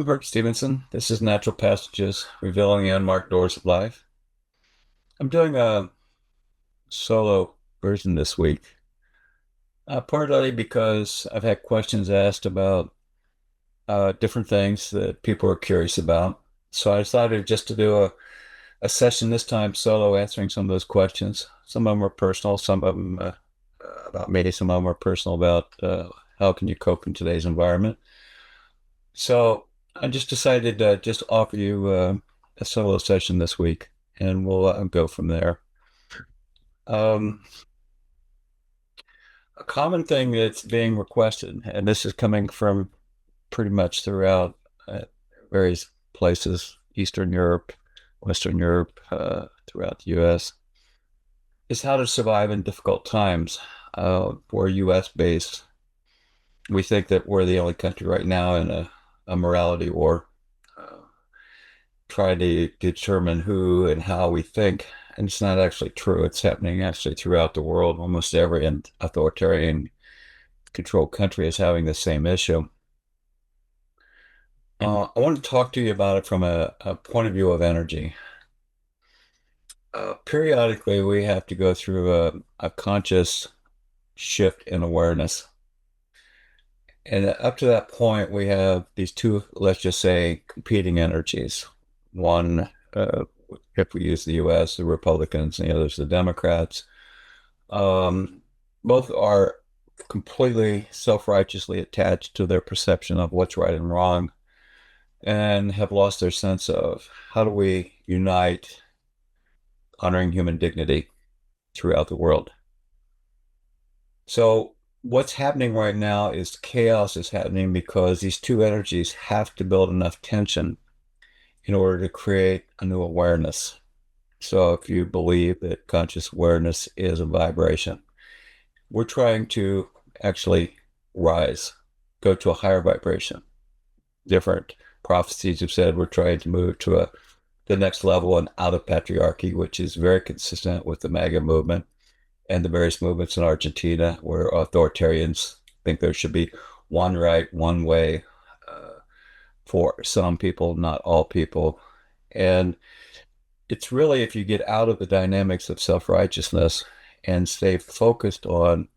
I'm Bert Stevenson. This is Natural Passages, revealing the unmarked doors of life. I'm doing a solo version this week, partly because I've had questions asked about different things that people are curious about. So I decided just to do a session this time solo, answering some of those questions. Some of them are personal, some of them about me, some of them are personal about how can you cope in today's environment. So I just decided to just offer you a solo session this week, and we'll go from there. Um, a common thing that's being requested, and this is coming from pretty much throughout various places, Eastern Europe, Western Europe, throughout the U.S., is how to survive in difficult times. We're U.S. based. We think that we're the only country right now in a morality war. Uh, Try to determine who and how we think. And it's not actually true. It's happening actually throughout the world. Almost every authoritarian controlled country is having the same issue. I want to talk to you about it from a point of view of energy. Periodically, we have to go through a conscious shift in awareness. And up to that point, we have these two, let's just say, competing energies. One, if we use the US, the Republicans, and the others, the Democrats. Um, Both are completely self-righteously attached to their perception of what's right and wrong and have lost their sense of how do we unite honoring human dignity throughout the world. So what's happening right now is chaos is happening because these two energies have to build enough tension in order to create a new awareness. So if you believe that conscious awareness is a vibration, we're trying to actually rise, go to a higher vibration. Different prophecies have said we're trying to move to the next level and out of patriarchy, which is very consistent with the MAGA movement and the various movements in Argentina, where authoritarians think there should be one right, one way for some people, not all people. And it's really if you get out of the dynamics of self-righteousness and stay focused on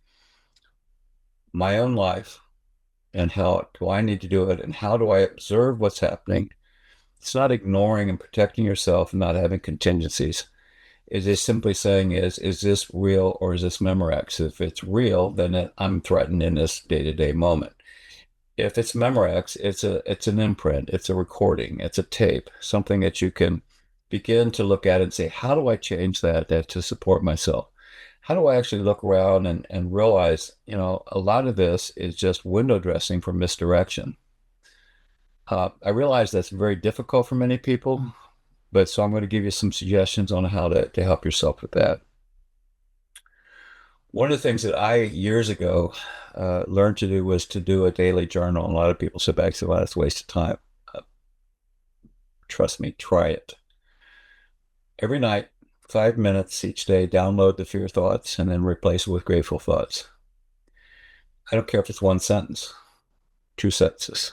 my own life and how do I need to do it and how do I observe what's happening. It's not ignoring and protecting yourself and not having contingencies. It is simply saying is this real or is this Memorex? If it's real, then I'm threatened in this day-to-day moment. If it's Memorex, it's an imprint, it's a recording, it's a tape, something that you can begin to look at and say, how do I change that to support myself? How do I actually look around and realize, a lot of this is just window dressing for misdirection. I realize that's very difficult for many people, but so I'm going to give you some suggestions on how to help yourself with that. One of the things that I years ago learned to do was to do a daily journal. And a lot of people sit back and say, well, that's a waste of time. Uh, Trust me, try it. Every night, 5 minutes each day, download the fear thoughts and then replace it with grateful thoughts. I don't care if it's one sentence, two sentences.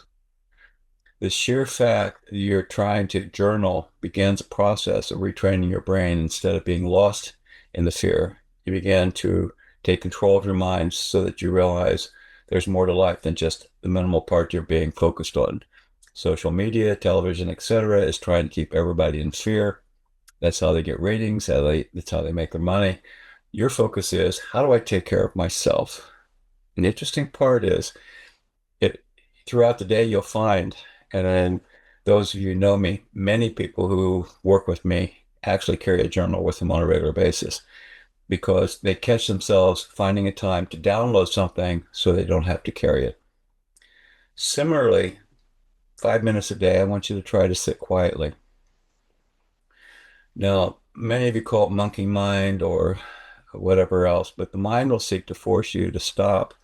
The sheer fact that you're trying to journal begins a process of retraining your brain. Instead of being lost in the fear, you begin to take control of your mind so that you realize there's more to life than just the minimal part you're being focused on. Social media, television, etc., is trying to keep everybody in fear. That's how they get ratings. That's how they make their money. Your focus is, how do I take care of myself? And the interesting part is, it throughout the day you'll find, and then those of you who know me, many people who work with me actually carry a journal with them on a regular basis because they catch themselves finding a time to download something so they don't have to carry it. Similarly, 5 minutes a day, I want you to try to sit quietly. Now, many of you call it monkey mind or whatever else, but the mind will seek to force you to stop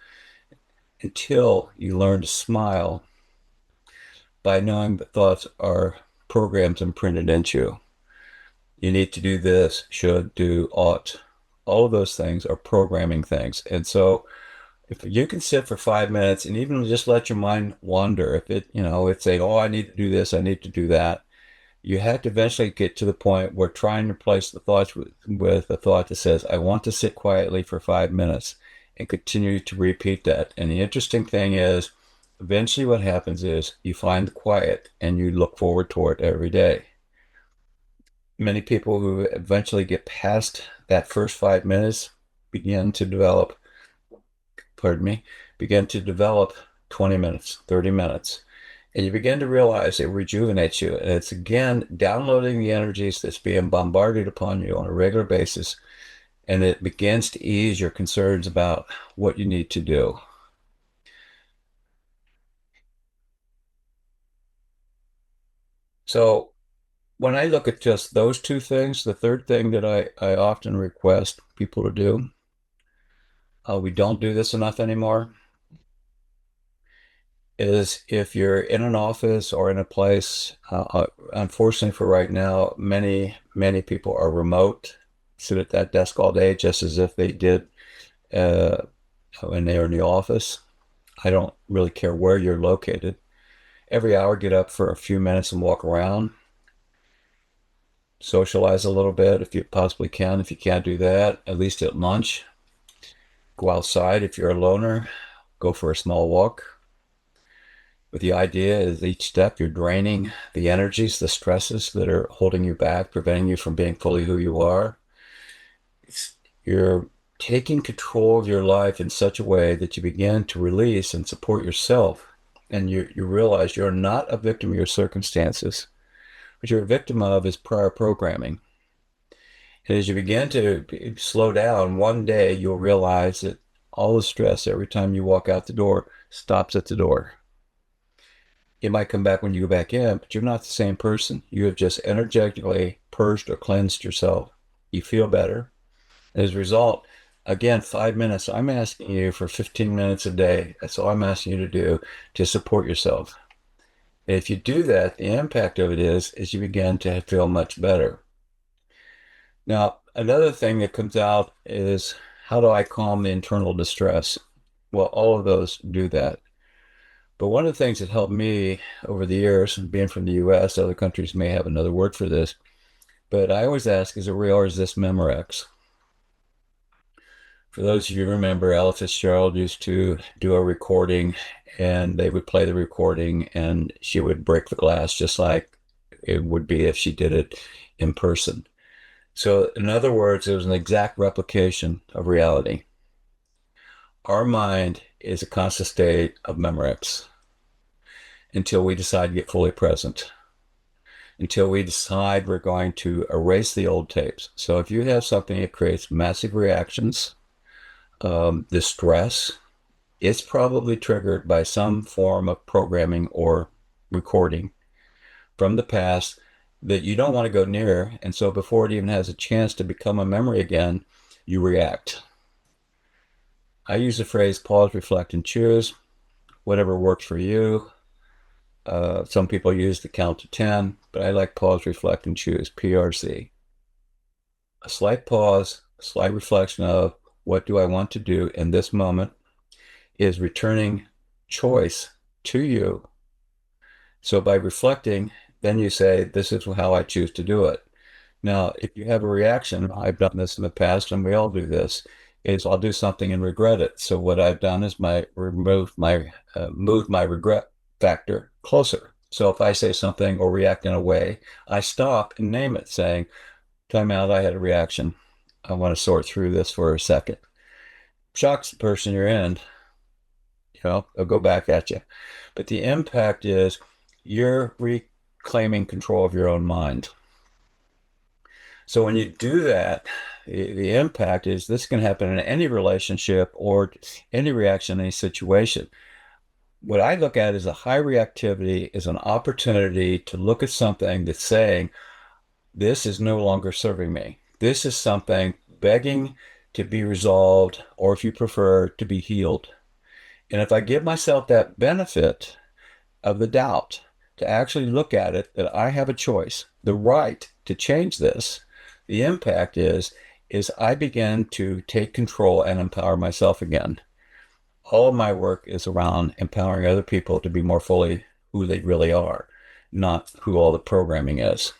until you learn to smile by knowing that thoughts are programs imprinted into you. You need to do this, should, do, ought. All of those things are programming things. And so If you can sit for 5 minutes and even just let your mind wander, if it's saying, oh, I need to do this, I need to do that, you have to eventually get to the point where trying to replace the thoughts with a thought that says, I want to sit quietly for 5 minutes and continue to repeat that. And the interesting thing is, eventually what happens is you find the quiet and you look forward to it every day. Many people who eventually get past that first 5 minutes begin to develop, pardon me, begin to develop 20 minutes, 30 minutes. And you begin to realize it rejuvenates you. And it's again downloading the energies that's being bombarded upon you on a regular basis. And it begins to ease your concerns about what you need to do. So when I look at just those two things, the third thing that I often request people to do, we don't do this enough anymore, is if you're in an office or in a place, unfortunately for right now, many people are remote, sit at that desk all day just as if they did uh, when they were in the office. I don't really care where you're located. Every hour, get up for a few minutes and walk around, socialize a little bit if you possibly can. If you can't do that, at least at lunch, go outside. If you're a loner, go for a small walk. But the idea is each step you're draining the energies, the stresses that are holding you back, preventing you from being fully who you are. You're taking control of your life in such a way that you begin to release and support yourself. And you realize you're not a victim of your circumstances. What you're a victim of is prior programming. And as you begin to slow down, one day you'll realize that all the stress every time you walk out the door stops at the door. It might come back when you go back in, but you're not the same person. You have just energetically purged or cleansed yourself. You feel better. As a result, again, 5 minutes. I'm asking you for 15 minutes a day. That's all I'm asking you to do to support yourself. And if you do that, the impact of it is you begin to feel much better. Now, another thing that comes out is how do I calm the internal distress? Well, all of those do that. But one of the things that helped me over the years, being from the US, other countries may have another word for this, but I always ask, is it real or is this Memorex? For those of you who remember, Ella Fitzgerald used to do a recording and they would play the recording and she would break the glass just like it would be if she did it in person. So, in other words, it was an exact replication of reality. Our mind is a constant state of Memorex until we decide to get fully present, until we decide we're going to erase the old tapes. So, if you have something that creates massive reactions, distress, it's probably triggered by some form of programming or recording from the past that you don't want to go near. And so before it even has a chance to become a memory again, you react. I use the phrase pause, reflect, and choose, whatever works for you. Some people use the count to 10, but I like pause, reflect, and choose, PRC. A slight pause, a slight reflection of what do I want to do in this moment is returning choice to you. So by reflecting, then you say, this is how I choose to do it. Now, if you have a reaction, I've done this in the past and we all do this, is I'll do something and regret it. So what I've done is moved my regret factor closer. So if I say something or react in a way, I stop and name it, saying, time out, I had a reaction. I want to sort through this for a second. Shocks the person you're in, they'll go back at you. But the impact is you're reclaiming control of your own mind. So when you do that, the impact is this can happen in any relationship or any reaction, any situation. What I look at as a high reactivity is an opportunity to look at something that's saying, this is no longer serving me. This is something begging to be resolved, or if you prefer, to be healed. And if I give myself that benefit of the doubt to actually look at it, that I have a choice, the right to change this, the impact is I begin to take control and empower myself again. all of my work is around empowering other people to be more fully who they really are, not who all the programming is.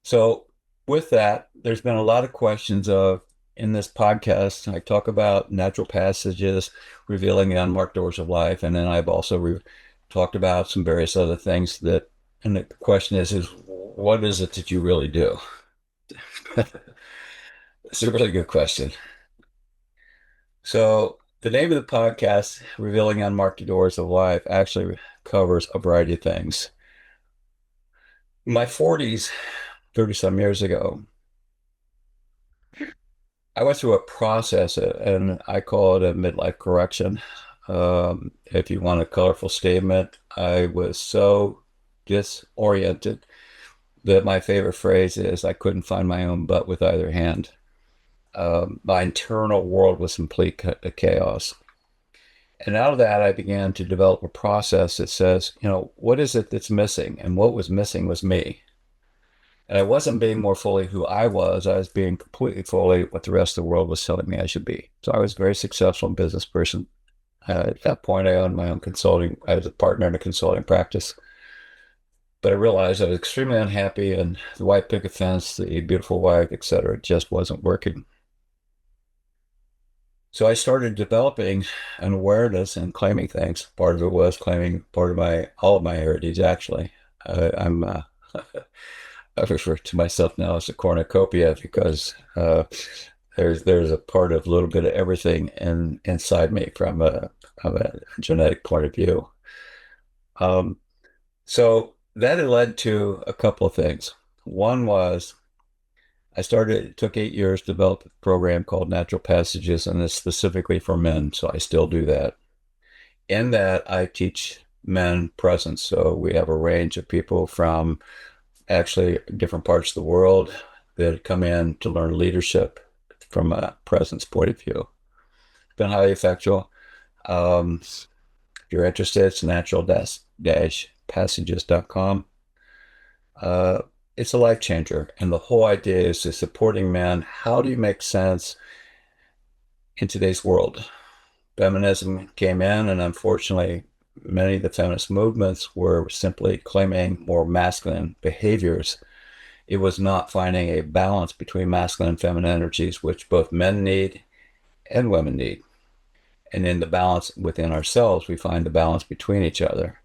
So, with that, there's been a lot of questions of in this podcast. I talk about natural passages, revealing the unmarked doors of life, and then I've also talked about some various other things that. And the question is what is it that you really do? It's a really good question. So, the name of the podcast, Revealing Unmarked Doors of Life, actually covers a variety of things. In my 40s, 30 some years ago, I went through a process and I call it a midlife correction. If you want a colorful statement, I was so disoriented that my favorite phrase is I couldn't find my own butt with either hand. My internal world was complete chaos. And out of that, I began to develop a process that says, what is it that's missing? And what was missing was me. And I wasn't being more fully who I was being completely fully what the rest of the world was telling me I should be. So I was a very successful business person. At that point, I owned my own consulting. I was a partner in a consulting practice. But I realized I was extremely unhappy, and the white picket fence, the beautiful wife, etc., just wasn't working. So I started developing an awareness and claiming things. Part of it was claiming part of all of my heritage, actually. I'm I refer to myself now as a cornucopia because there's a part of a little bit of everything inside me from a genetic point of view. Um, so that had led to a couple of things. One was it took 8 years to develop a program called Natural Passages, and it's specifically for men. So I still do that. In that, I teach men presence. So we have a range of people from actually different parts of the world that come in to learn leadership from a presence point of view. It's been highly effectual. If you're interested, it's natural-passages.com. It's a life changer. And the whole idea is to supporting men. How do you make sense in today's world? Feminism came in, and unfortunately, many of the feminist movements were simply claiming more masculine behaviors. It was not finding a balance between masculine and feminine energies, which both men need and women need. And in the balance within ourselves, we find the balance between each other.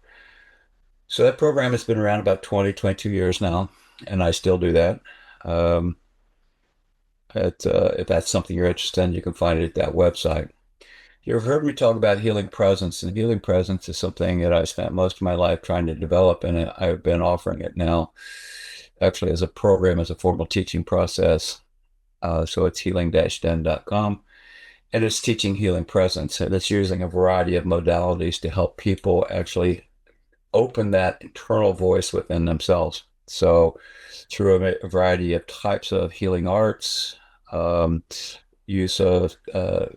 So that program has been around about 20, 22 years now, and I still do that. Um, if that's something you're interested in, you can find it at that website. You've heard me talk about healing presence, and healing presence is something that I spent most of my life trying to develop, and I've been offering it now, actually as a program, as a formal teaching process. So it's healing-den.com, and it's teaching healing presence, and it's using a variety of modalities to help people actually open that internal voice within themselves. So through a variety of types of healing arts, use of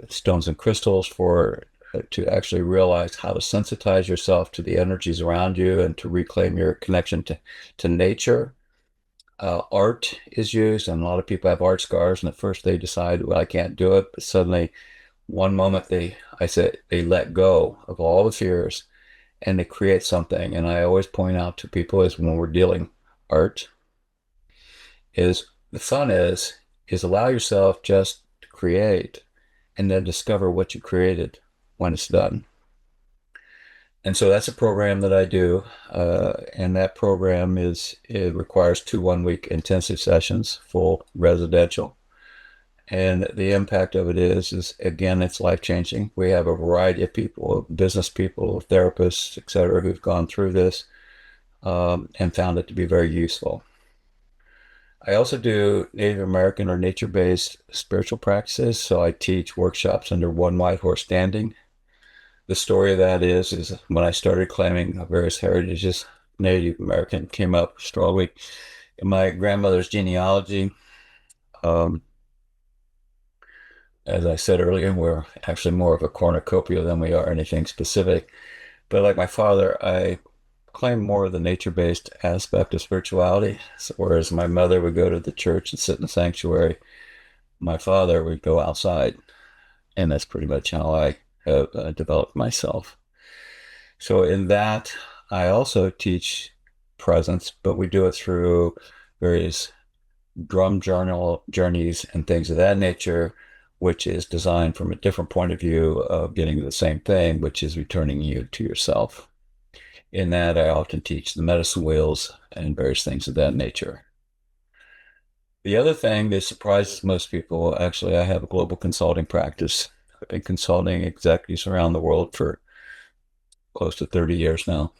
stones and crystals for to actually realize how to sensitize yourself to the energies around you and to reclaim your connection to nature. Art is used, and a lot of people have art scars, and at first they decide, well, I can't do it, but suddenly one moment they let go of all the fears and they create something. And I always point out to people is when we're dealing art, is the fun is allow yourself just to create and then discover what you created when it's done. And so that's a program that I do. And that program it requires 2 1-week intensive sessions, full residential. And the impact of it is again, it's life changing. We have a variety of people, business people, therapists, et cetera, who've gone through this and found it to be very useful. I also do Native American or nature-based spiritual practices. So I teach workshops under One White Horse Standing. The story of that is when I started claiming various heritages, Native American came up strongly in my grandmother's genealogy. Um, as I said earlier, we're actually more of a cornucopia than we are anything specific. But like my father, I claim more of the nature-based aspect of spirituality. So whereas my mother would go to the church and sit in the sanctuary, my father would go outside. And that's pretty much how I have developed myself. So in that, I also teach presence, but we do it through various drum journal journeys and things of that nature, which is designed from a different point of view of getting the same thing, which is returning you to yourself. In that, I often teach the medicine wheels and various things of that nature. The other thing that surprises most people, actually, I have a global consulting practice. I've been consulting executives around the world for close to 30 years now.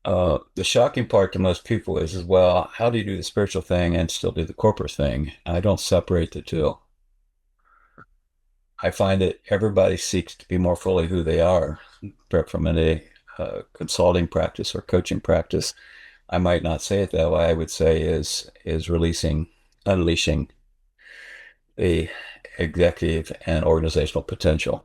The shocking part to most people is, well, how do you do the spiritual thing and still do the corporate thing? I don't separate the two. I find that everybody seeks to be more fully who they are, but from a consulting practice or coaching practice. I might not say it that way. I would say is unleashing the executive and organizational potential.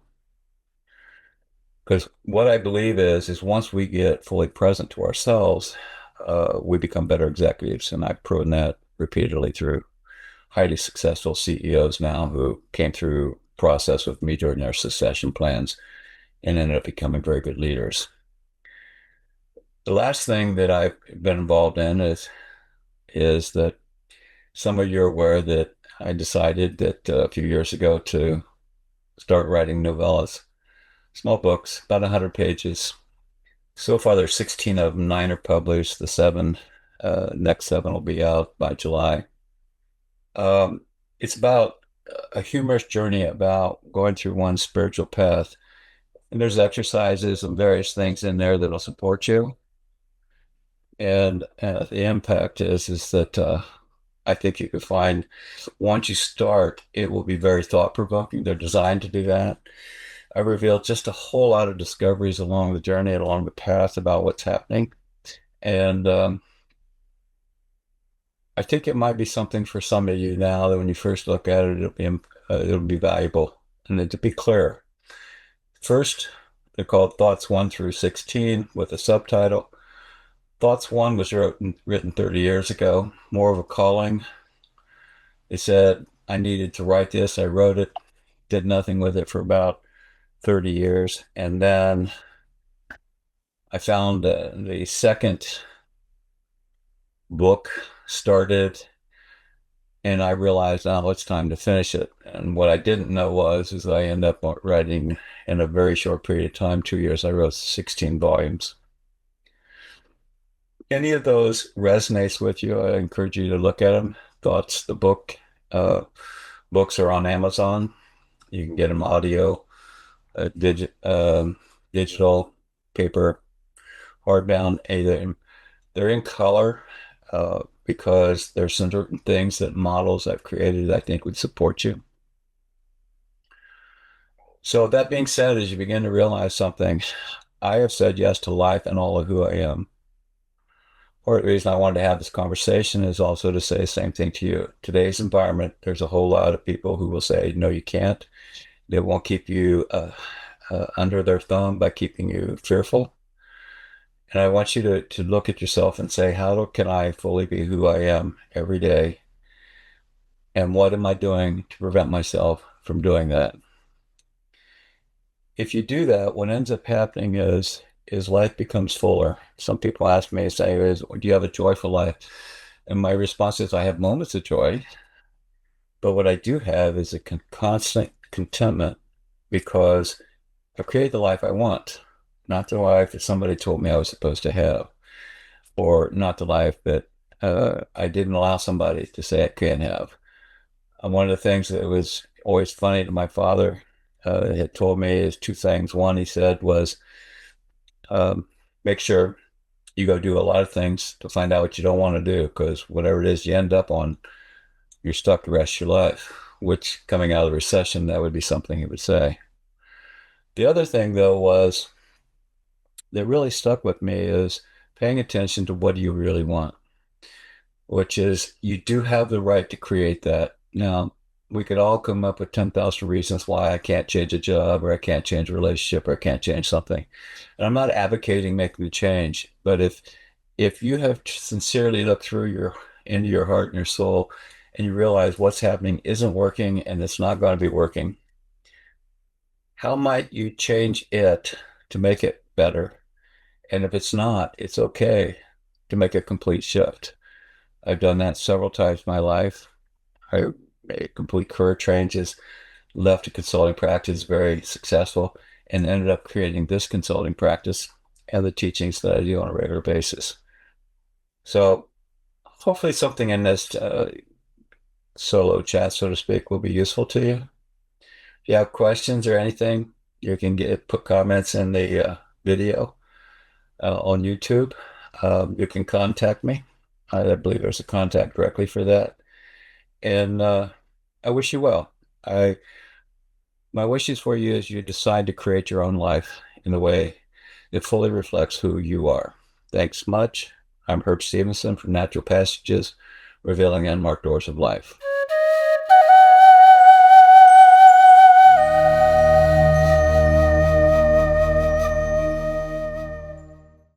Because what I believe is once we get fully present to ourselves, we become better executives, and I've proven that repeatedly through highly successful CEOs now who came through process with me during their succession plans and ended up becoming very good leaders. The last thing that I've been involved in is that some of you are aware that I decided that a few years ago to start writing novellas, small books, about 100 pages. So far, there's 16 of them. 9 are published. The next seven will be out by July. It's about a humorous journey about going through one's spiritual path. And there's exercises and various things in there that'll support you. And the impact is that I think you can find once you start, it will be very thought provoking. They're designed to do that. I revealed just a whole lot of discoveries along the journey, along the path about what's happening. And I think it might be something for some of you now that when you first look at it, it'll be valuable. And then to be clear, first, they're called Thoughts 1 through 16 with a subtitle. Thoughts 1 was written 30 years ago, more of a calling. They said, I needed to write this. I wrote it, did nothing with it for about 30 years. And then I found the second book started, and I realized, oh, it's time to finish it. And what I didn't know is I ended up writing in a very short period of time, 2 years, I wrote 16 volumes. Any of those resonates with you, I encourage you to look at them. Thoughts, the book, books are on Amazon. You can get them audio, digital, paper, hardbound. They're in color because there's some certain things that models I've created that I think would support you. So that being said, as you begin to realize something, I have said yes to life and all of who I am. Or the reason I wanted to have this conversation is also to say the same thing to you. Today's environment, there's a whole lot of people who will say, no, you can't. They won't keep you under their thumb by keeping you fearful. And I want you to look at yourself and say, how can I fully be who I am every day? And what am I doing to prevent myself from doing that? If you do that, what ends up happening is life becomes fuller. Some people ask me, say, do you have a joyful life? And my response is, I have moments of joy, but what I do have is a constant contentment because I've created the life I want, not the life that somebody told me I was supposed to have, or not the life that I didn't allow somebody to say I can't have. One of the things that was always funny to my father had told me is two things. One, he said, was um, make sure you go do a lot of things to find out what you don't want to do, because whatever it is you end up on, you're stuck the rest of your life, which coming out of the recession, that would be something he would say. The other thing, though, was that really stuck with me is paying attention to what do you really want, which is you do have the right to create that. Now, we could all come up with 10,000 reasons why I can't change a job or I can't change a relationship or I can't change something. And I'm not advocating making the change, but if you have sincerely looked through into your heart and your soul and you realize what's happening isn't working and it's not going to be working, How might you change it to make it better? And if it's not, it's okay to make a complete shift. I've done that several times in my life. I made complete career changes, left a consulting practice very successful, and ended up creating this consulting practice and the teachings that I do on a regular basis. So hopefully something in this solo chat, so to speak, will be useful to you. If you have questions or anything, you can put comments in the video on YouTube. You can contact me. I believe there's a contact directly for that. And I wish you well. I My wishes for you is you decide to create your own life in a way that fully reflects who you are. Thanks much. I'm Herb Stevenson from Natural Passages, revealing unmarked doors of life.